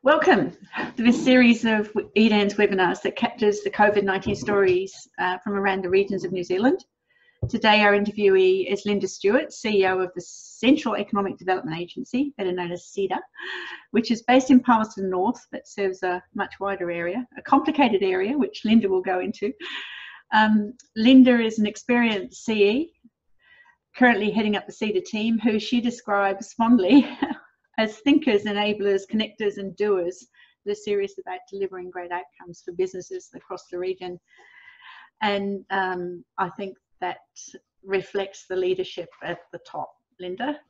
Welcome to this series of EDAN's webinars that captures the COVID-19 stories from around the regions of New Zealand. Today our interviewee is Linda Stewart, CEO of the Central Economic Development Agency, better known as CEDA, which is based in Palmerston North but serves a much wider area, a complicated area which Linda will go into. Linda is an experienced CE, currently heading up the CEDA team, who she describes fondly as thinkers, enablers, connectors and doers that are serious about delivering great outcomes for businesses across the region. And I think that reflects the leadership at the top, Linda.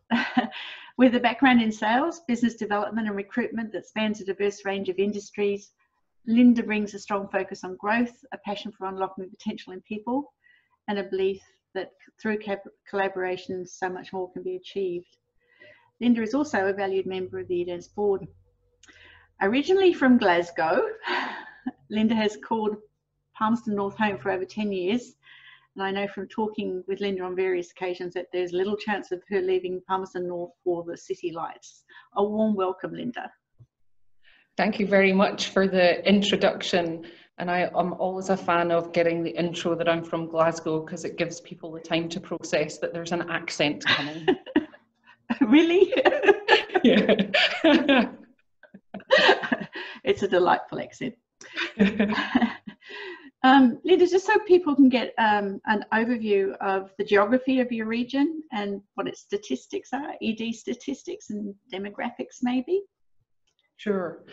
With a background in sales, business development and recruitment that spans a diverse range of industries, Linda brings a strong focus on growth, a passion for unlocking potential in people, and a belief that through collaboration so much more can be achieved. Linda is also a valued member of the EDAN's board. Originally from Glasgow, Linda has called Palmerston North home for over 10 years. And I know from talking with Linda on various occasions that there's little chance of her leaving Palmerston North for the city lights. A warm welcome, Linda. Thank you very much for the introduction. And I'm always a fan of getting the intro that I'm from Glasgow because it gives people the time to process that there's an accent coming. Really? Yeah. It's a delightful accent. Linda, just so people can get an overview of the geography of your region and what its statistics are, ED statistics and demographics maybe? Sure.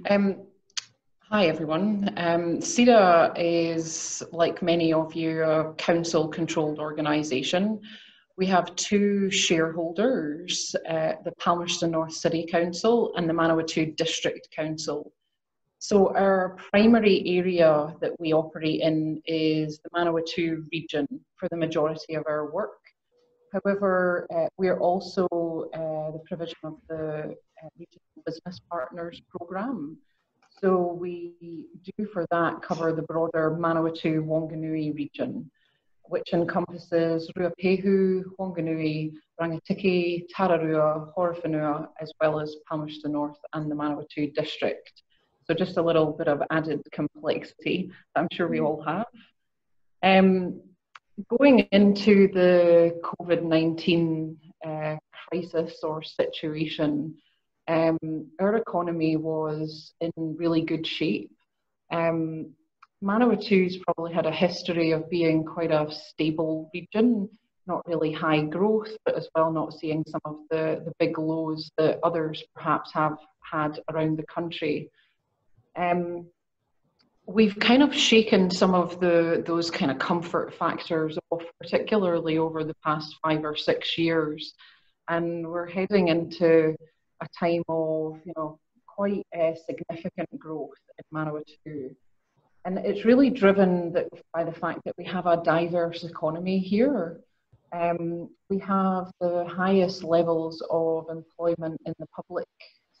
Hi everyone. CEDA is, like many of you, a council-controlled organisation. We have two shareholders, the Palmerston North City Council and the Manawatu District Council. So our primary area that we operate in is the Manawatu region for the majority of our work. However, we're also the provision of the Regional Business Partners Programme. So we do for that cover the broader Manawatu Wanganui region, which encompasses Ruapehu, Wanganui, Rangitikei, Tararua, Horowhenua, as well as Palmerston North and the Manawatu district. So just a little bit of added complexity that I'm sure we all have. Going into the COVID-19 crisis or situation, our economy was in really good shape. Manawatu's probably had a history of being quite a stable region, not really high growth, but as well not seeing some of the big lows that others perhaps have had around the country. We've kind of shaken some of those kind of comfort factors off, particularly over the past 5 or 6 years, and we're heading into a time of, quite significant growth in Manawatu. And it's really driven by the fact that we have a diverse economy here. We have the highest levels of employment in the public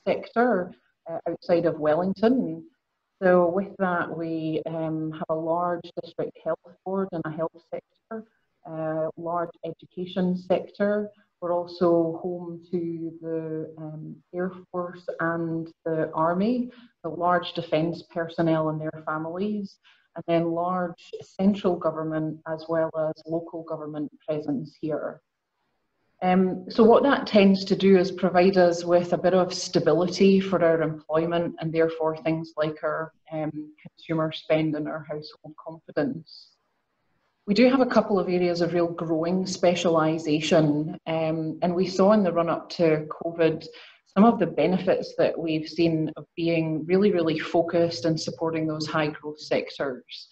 sector outside of Wellington. So with that, we have a large district health board and a health sector, large education sector. We're also home to the Air Force and the Army, the large defence personnel and their families, and then large central government as well as local government presence here. So what that tends to do is provide us with a bit of stability for our employment and therefore things like our consumer spend and our household confidence. We do have a couple of areas of real growing specialisation, and we saw in the run-up to COVID some of the benefits that we've seen of being really, really focused and supporting those high growth sectors.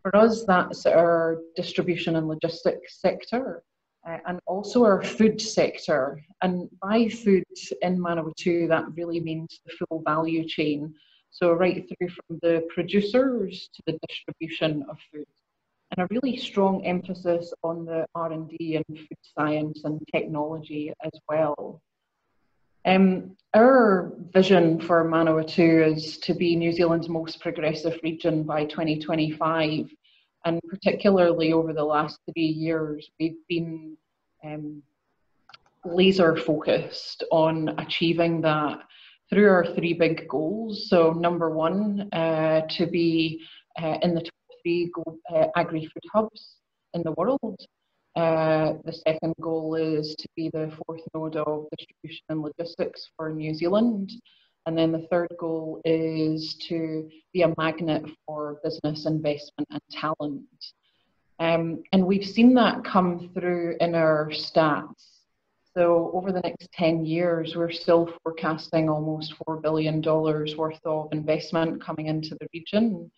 For us, that's our distribution and logistics sector, and also our food sector. And by food in Manawatu, that really means the full value chain. So right through from the producers to the distribution of food. And a really strong emphasis on the R&D and food science and technology as well. Our vision for Manawatu is to be New Zealand's most progressive region by 2025. And particularly over the last 3 years, we've been laser focused on achieving that through our three big goals. So number one, to be in the top three agri-food hubs in the world. The second goal is to be the fourth node of distribution and logistics for New Zealand. And then the third goal is to be a magnet for business investment and talent. And we've seen that come through in our stats. So over the next 10 years, we're still forecasting almost $4 billion worth of investment coming into the region.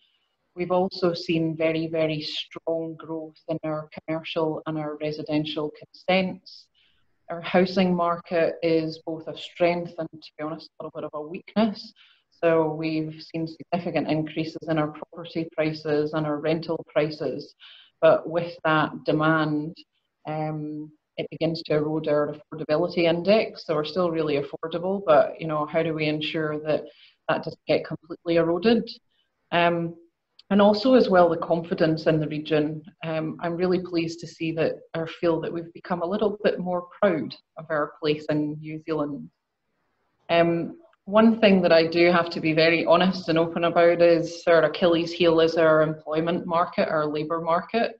We've also seen very, very strong growth in our commercial and our residential consents. Our housing market is both a strength and, to be honest, a little bit of a weakness. So we've seen significant increases in our property prices and our rental prices. But with that demand, it begins to erode our affordability index. So we're still really affordable, but how do we ensure that that doesn't get completely eroded? And also as well, the confidence in the region. I'm really pleased to see that or feel that we've become a little bit more proud of our place in New Zealand. One thing that I do have to be very honest and open about is our Achilles heel is our employment market, our labour market.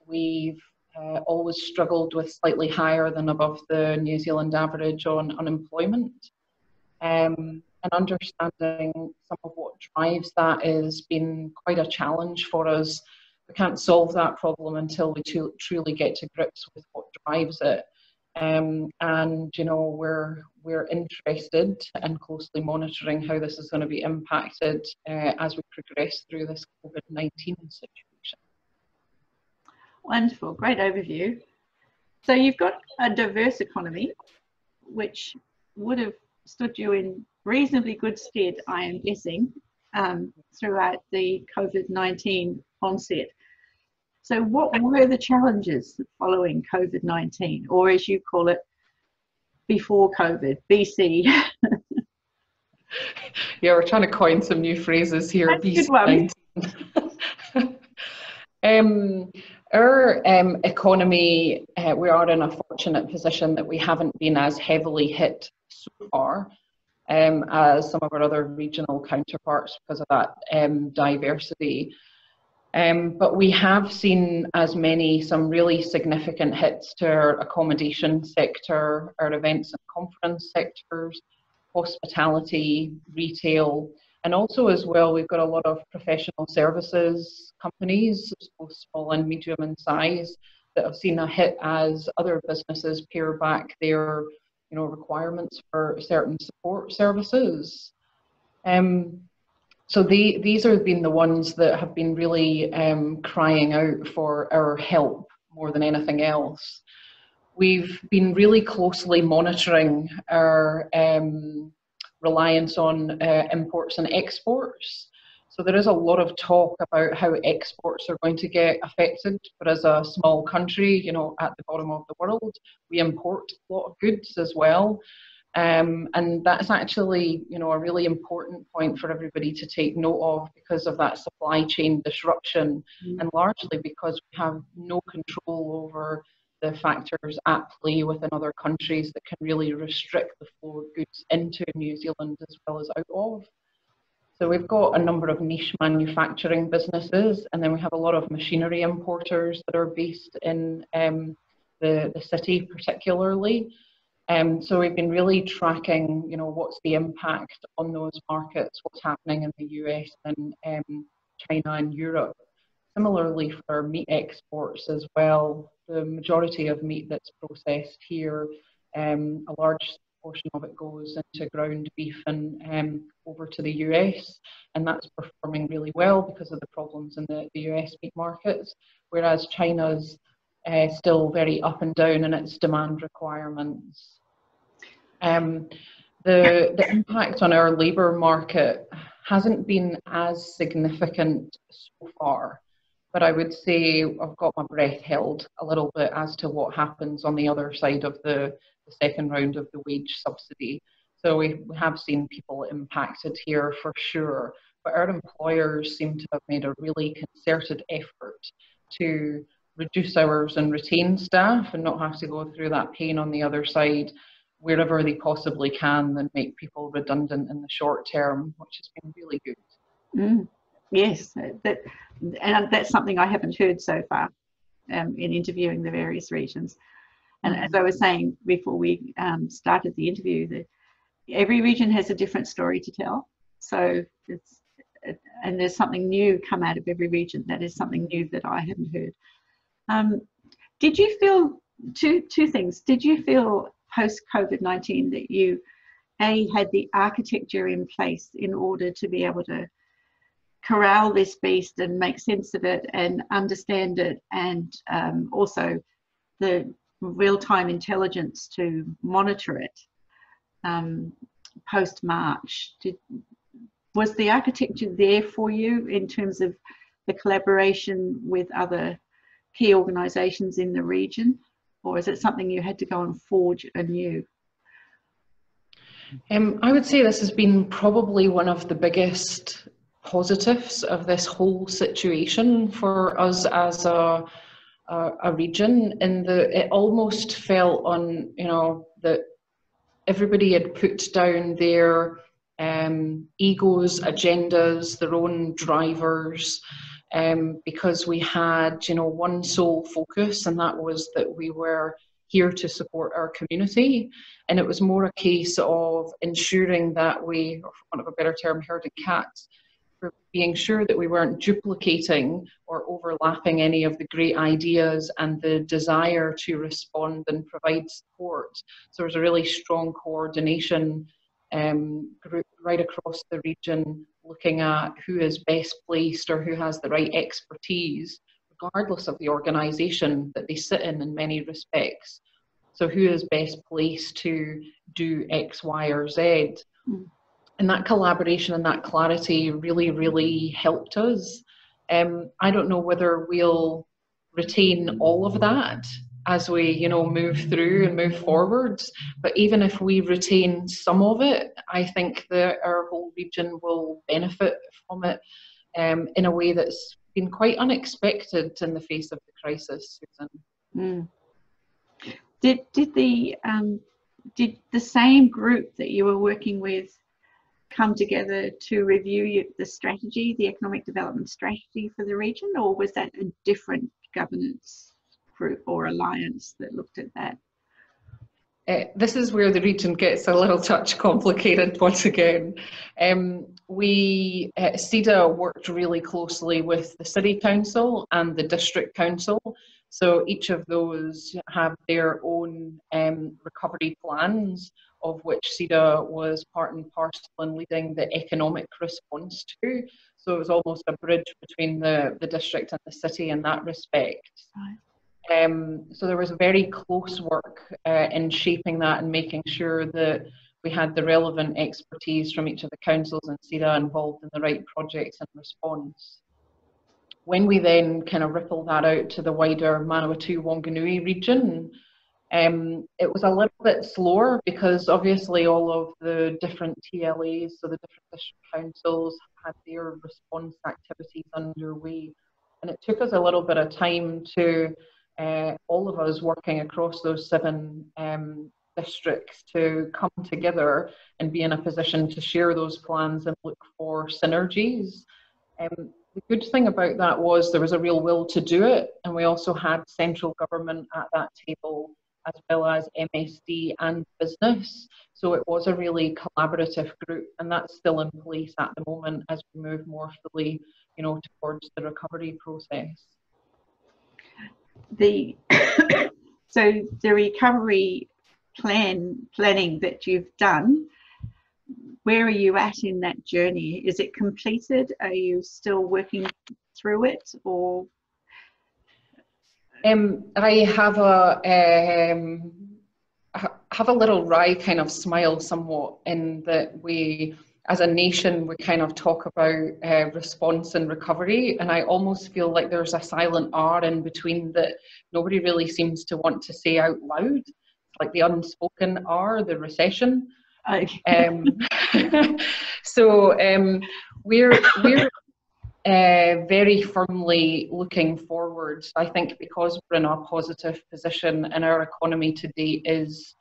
We've always struggled with slightly higher than above the New Zealand average on unemployment. And understanding some of what drives that has been quite a challenge for us. We can't solve that problem until we truly get to grips with what drives it. And we're interested and closely monitoring how this is going to be impacted as we progress through this COVID-19 situation. Wonderful, great overview. So you've got a diverse economy, which would have stood you in reasonably good stead, I am guessing, throughout the COVID-19 onset. So what were the challenges following COVID-19, or as you call it, before COVID, BC? Yeah, we're trying to coin some new phrases here. That's BC. Our economy, we are in a fortunate position that we haven't been as heavily hit so far as some of our other regional counterparts because of that diversity. But we have seen some really significant hits to our accommodation sector, our events and conference sectors, hospitality, retail, and also as well, we've got a lot of professional services companies, both small and medium in size, that have seen a hit as other businesses pare back their requirements for certain support services. So these have been the ones that have been really crying out for our help more than anything else. We've been really closely monitoring our reliance on imports and exports. So there is a lot of talk about how exports are going to get affected, but as a small country, at the bottom of the world, we import a lot of goods as well. And that's actually, a really important point for everybody to take note of because of that supply chain disruption, and largely because we have no control over the factors at play within other countries that can really restrict the flow of goods into New Zealand as well as out of. So we've got a number of niche manufacturing businesses, and then we have a lot of machinery importers that are based in the city particularly. So we've been really tracking, what's the impact on those markets, what's happening in the US and China and Europe. Similarly for our meat exports as well, the majority of meat that's processed here, a large portion of it goes into ground beef and over to the US, and that's performing really well because of the problems in the US meat markets, whereas China's still very up and down in its demand requirements. The impact on our labour market hasn't been as significant so far, but I would say I've got my breath held a little bit as to what happens on the other side of the second round of the wage subsidy. So we have seen people impacted here for sure, but our employers seem to have made a really concerted effort to reduce hours and retain staff and not have to go through that pain on the other side wherever they possibly can and make people redundant in the short term, which has been really good. Yes, and that's something I haven't heard so far in interviewing the various regions. And as I was saying before we started the interview, that every region has a different story to tell. So and there's something new come out of every region. That is something new that I haven't heard. Did you feel two things? Did you feel post COVID-19 that you had the architecture in place in order to be able to corral this beast and make sense of it and understand it, and also the real-time intelligence to monitor it post-March? Was the architecture there for you in terms of the collaboration with other key organisations in the region, or is it something you had to go and forge anew? I would say this has been probably one of the biggest positives of this whole situation for us as a region, in it almost felt on, that everybody had put down their egos, agendas, their own drivers, because we had, one sole focus, and that was that we were here to support our community. And it was more a case of ensuring that we, or for want of a better term, herding cats, for being sure that we weren't duplicating or overlapping any of the great ideas and the desire to respond and provide support. So there's a really strong coordination group right across the region, looking at who is best placed or who has the right expertise, regardless of the organisation that they sit in many respects. So who is best placed to do X, Y, or Z? And that collaboration and that clarity really, really helped us. I don't know whether we'll retain all of that as we, move through and move forwards. But even if we retain some of it, I think that our whole region will benefit from it in a way that's been quite unexpected in the face of the crisis, Susan. Did the same group that you were working with come together to review the strategy, the economic development strategy for the region, or was that a different governance group or alliance that looked at that? This is where the region gets a little touch complicated once again. CEDA worked really closely with the City Council and the District Council. So each of those have their own recovery plans, of which CEDA was part and parcel in leading the economic response to. So it was almost a bridge between the district and the city in that respect. Right. So there was very close work in shaping that and making sure that we had the relevant expertise from each of the councils and CEDA involved in the right projects and response. When we then kind of ripple that out to the wider Manawatu-Wanganui region, it was a little bit slower because obviously all of the different TLAs, so the different district councils, had their response activities underway. And it took us a little bit of time to, all of us working across those 7 districts, to come together and be in a position to share those plans and look for synergies. The good thing about that was there was a real will to do it, and we also had central government at that table, as well as MSD and business. So it was a really collaborative group, and that's still in place at the moment as we move more fully, towards the recovery process. So the recovery planning that you've done, where are you at in that journey? Is it completed? Are you still working through it, or? I have a little wry kind of smile somewhat, in that we, as a nation, we kind of talk about response and recovery, and I almost feel like there's a silent R in between that nobody really seems to want to say out loud. It's like the unspoken R, the recession. So we're very firmly looking forward. I think because we're in a positive position and our economy today is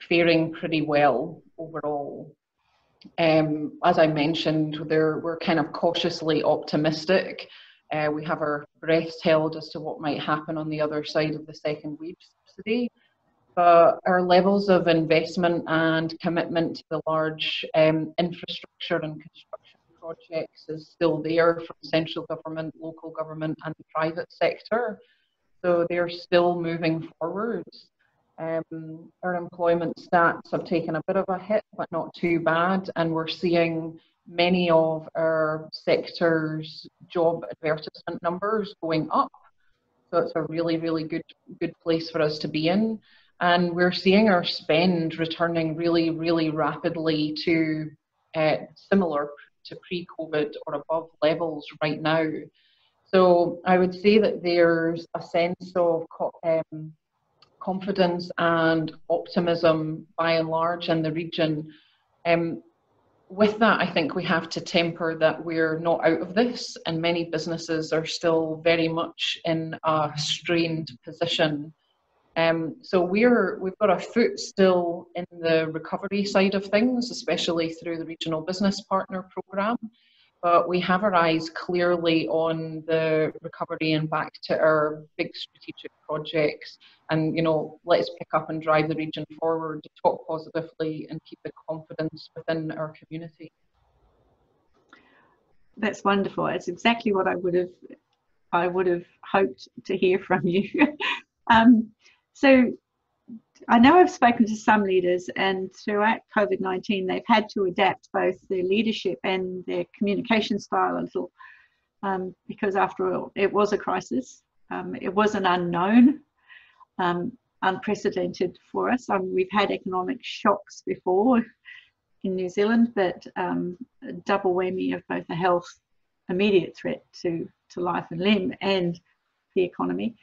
faring pretty well overall. As I mentioned, we're kind of cautiously optimistic. We have our breaths held as to what might happen on the other side of the second wage subsidy. But our levels of investment and commitment to the large infrastructure and construction projects is still there from central government, local government, and the private sector. So they're still moving forward. Our employment stats have taken a bit of a hit, but not too bad. And we're seeing many of our sectors' job advertisement numbers going up. So it's a really, really good place for us to be in. And we're seeing our spend returning really, really rapidly to similar to pre-COVID or above levels right now. So I would say that there's a sense of confidence and optimism by and large in the region. With that, I think we have to temper that we're not out of this, and many businesses are still very much in a strained position. So we've got a foot still in the recovery side of things, especially through the Regional Business Partner Programme. But we have our eyes clearly on the recovery and back to our big strategic projects. And, you know, let's pick up and drive the region forward, talk positively and keep the confidence within our community. That's wonderful. It's exactly what I would have hoped to hear from you. So I know I've spoken to some leaders, and throughout COVID-19, they've had to adapt both their leadership and their communication style a little, because after all, it was a crisis. It was an unknown, unprecedented for us. We've had economic shocks before in New Zealand, but a double whammy of both a health immediate threat to life and limb and the economy.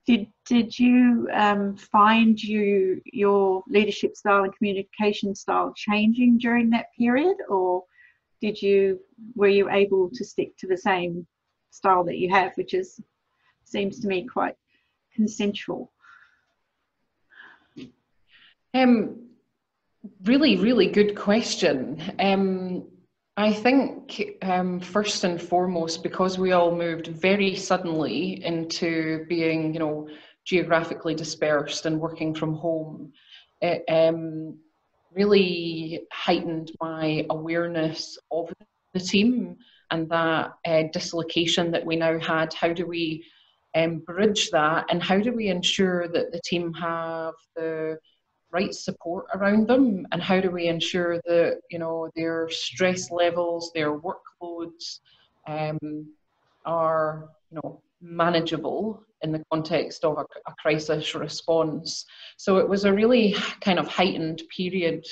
Did you find your leadership style and communication style changing during that period, or were you able to stick to the same style that you have, which seems to me quite consensual? Really, really good question. I think first and foremost, because we all moved very suddenly into being, you know, geographically dispersed and working from home, it really heightened my awareness of the team and that dislocation that we now had. How do we bridge that, and how do we ensure that the team have the right support around them, and how do we ensure that, you know, their stress levels, their workloads are, you know, manageable in the context of a crisis response. So it was a really kind of heightened period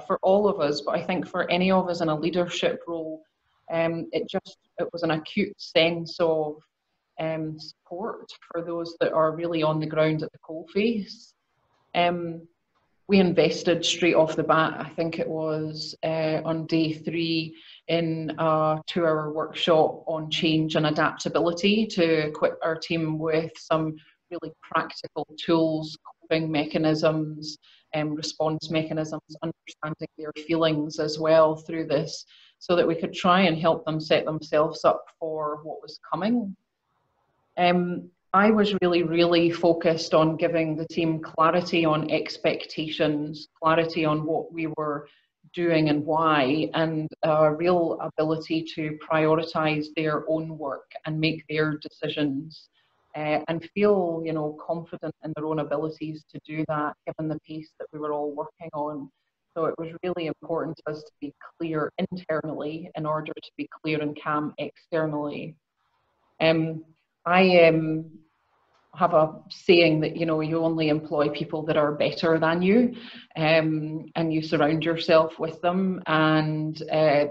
for all of us, but I think for any of us in a leadership role, it was an acute sense of support for those that are really on the ground at the coalface. We invested straight off the bat. I think it was on day 3 in a 2-hour workshop on change and adaptability to equip our team with some really practical tools, coping mechanisms, response mechanisms, understanding their feelings as well through this, so that we could try and help them set themselves up for what was coming. I was really, really focused on giving the team clarity on expectations, clarity on what we were doing and why, and a real ability to prioritize their own work and make their decisions, and feel, you know, confident in their own abilities to do that, given the pace that we were all working on. So it was really important to us to be clear internally in order to be clear and calm externally. I have a saying that, you know, you only employ people that are better than you, and you surround yourself with them, and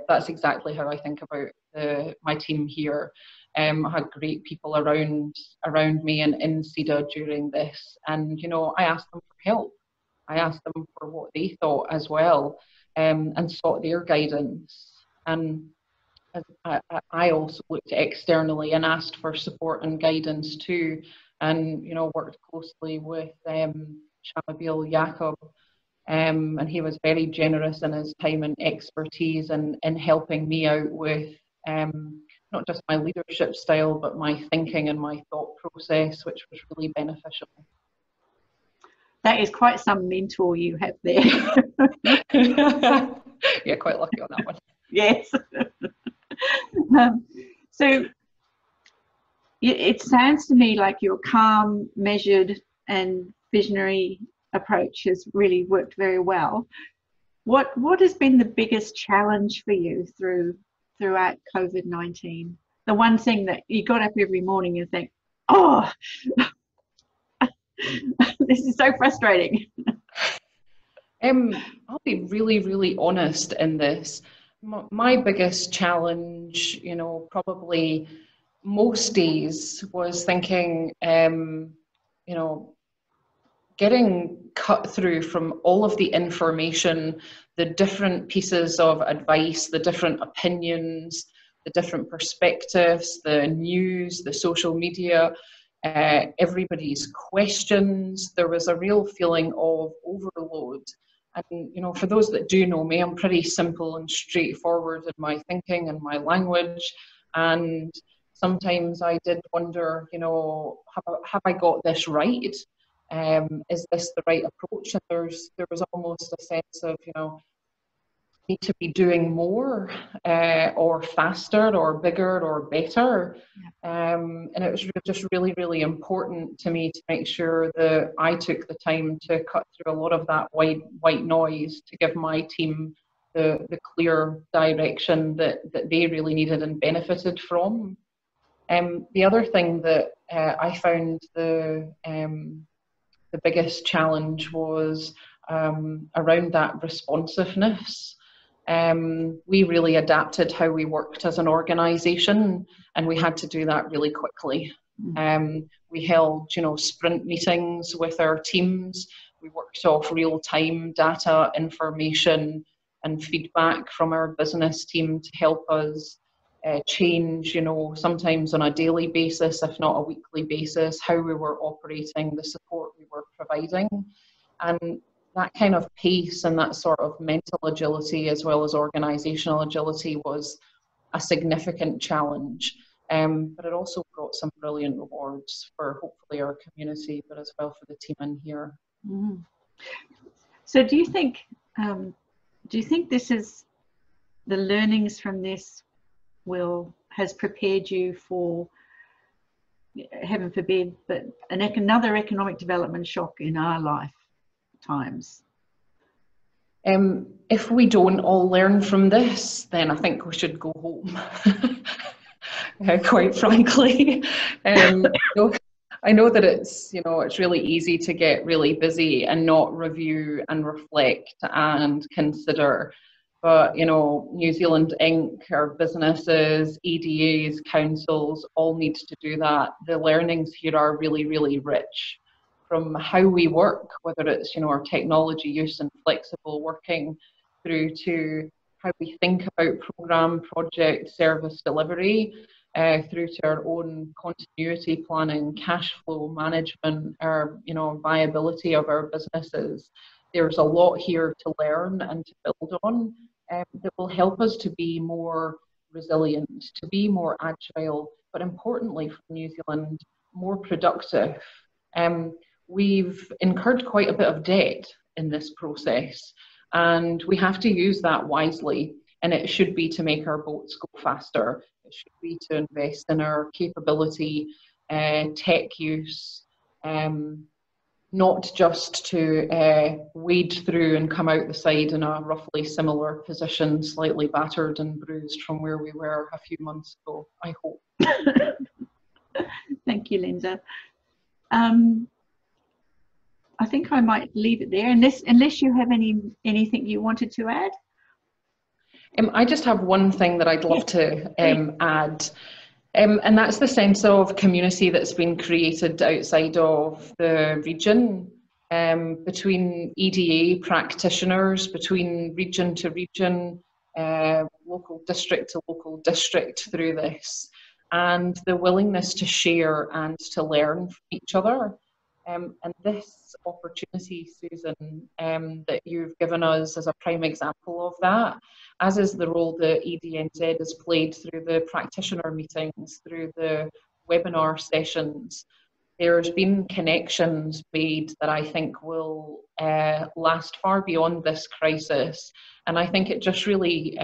that's exactly how I think about my team here. I had great people around me and in CEDA during this, and, you know, I asked them for help. I asked them for what they thought as well, and sought their guidance. And I also looked externally and asked for support and guidance too, and, you know, worked closely with Shamabil Jacob And he was very generous in his time and expertise in helping me out with not just my leadership style, but my thinking and my thought process, which was really beneficial. That is quite some mentor you have there. Yeah, quite lucky on that one. Yes. So it sounds to me like your calm, measured, and visionary approach has really worked very well. What has been the biggest challenge for you throughout COVID-19? The one thing that you got up every morning and think, oh, this is so frustrating. I'll be really, really honest in this. My biggest challenge, probably most days was thinking, getting cut through from all of the information, the different pieces of advice, the different opinions, the different perspectives, the news, the social media, everybody's questions. There was a real feeling of overload. And, for those that do know me, I'm pretty simple and straightforward in my thinking and my language. And sometimes I did wonder, have I got this right? Is this the right approach? And there was almost a sense of, need to be doing more or faster or bigger or better. And it was just really, really important to me to make sure that I took the time to cut through a lot of that white noise to give my team the clear direction that they really needed and benefited from. The other thing that I found the biggest challenge was around that responsiveness. We really adapted how we worked as an organisation, and we had to do that really quickly. We held, sprint meetings with our teams. We worked off real-time data, information, and feedback from our business team to help us change, sometimes on a daily basis, if not a weekly basis, how we were operating, the support we were providing. And that kind of pace and that sort of mental agility as well as organisational agility was a significant challenge. But it also brought some brilliant rewards for hopefully our community, but as well for the team in here. Mm. So do you think this is the learnings from this has prepared you for, heaven forbid, but another economic development shock in our lifetimes? If we don't all learn from this, then I think we should go home. Quite frankly, I know that it's really easy to get really busy and not review and reflect and consider. But New Zealand Inc., our businesses, EDAs, councils all need to do that. The learnings here are really, really rich. From how we work, whether it's our technology use and flexible working, through to how we think about program, project, service delivery, through to our own continuity planning, cash flow management, our viability of our businesses. There's a lot here to learn and to build on that will help us to be more resilient, to be more agile, but importantly for New Zealand, more productive. We've incurred quite a bit of debt in this process, and we have to use that wisely. And it should be to make our boats go faster. It should be to invest in our capability, tech use, not just to wade through and come out the side in a roughly similar position, slightly battered and bruised from where we were a few months ago, I hope. Thank you, Linda. I think I might leave it there, unless you have anything you wanted to add. I just have one thing that I'd love to add, and that's the sense of community that's been created outside of the region, between EDA practitioners, between region to region, local district to local district through this, and the willingness to share and to learn from each other. And this opportunity, Susan, that you've given us is a prime example of that, as is the role that EDNZ has played through the practitioner meetings, through the webinar sessions. There's been connections made that I think will last far beyond this crisis. And I think it just really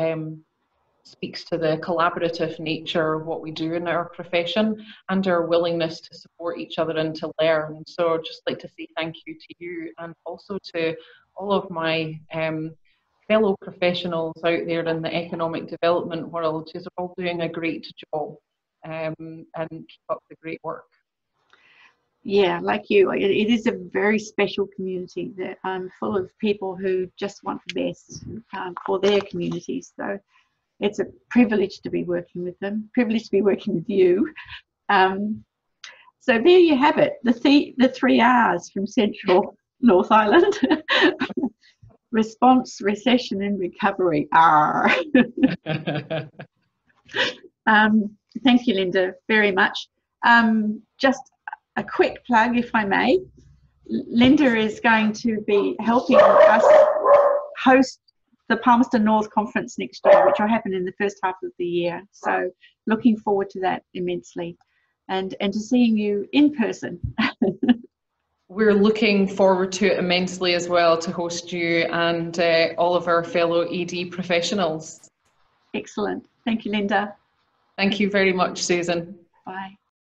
speaks to the collaborative nature of what we do in our profession and our willingness to support each other and to learn. So I'd just like to say thank you to you and also to all of my fellow professionals out there in the economic development world who are all doing a great job, and keep up the great work. Yeah, like you, it is a very special community that full of people who just want the best for their communities. So it's a privilege to be working with them, privilege to be working with you. So there you have it, the 3 R's from Central North Island. Response, recession and recovery. R. Thank you, Linda, very much. Just a quick plug, if I may. Linda is going to be helping us host the Palmerston North Conference next year, which will happen in the first half of the year. So looking forward to that immensely, and to seeing you in person. We're looking forward to it immensely as well, to host you and all of our fellow ED professionals. Excellent. Thank you, Linda. Thank you very much, Susan. Bye.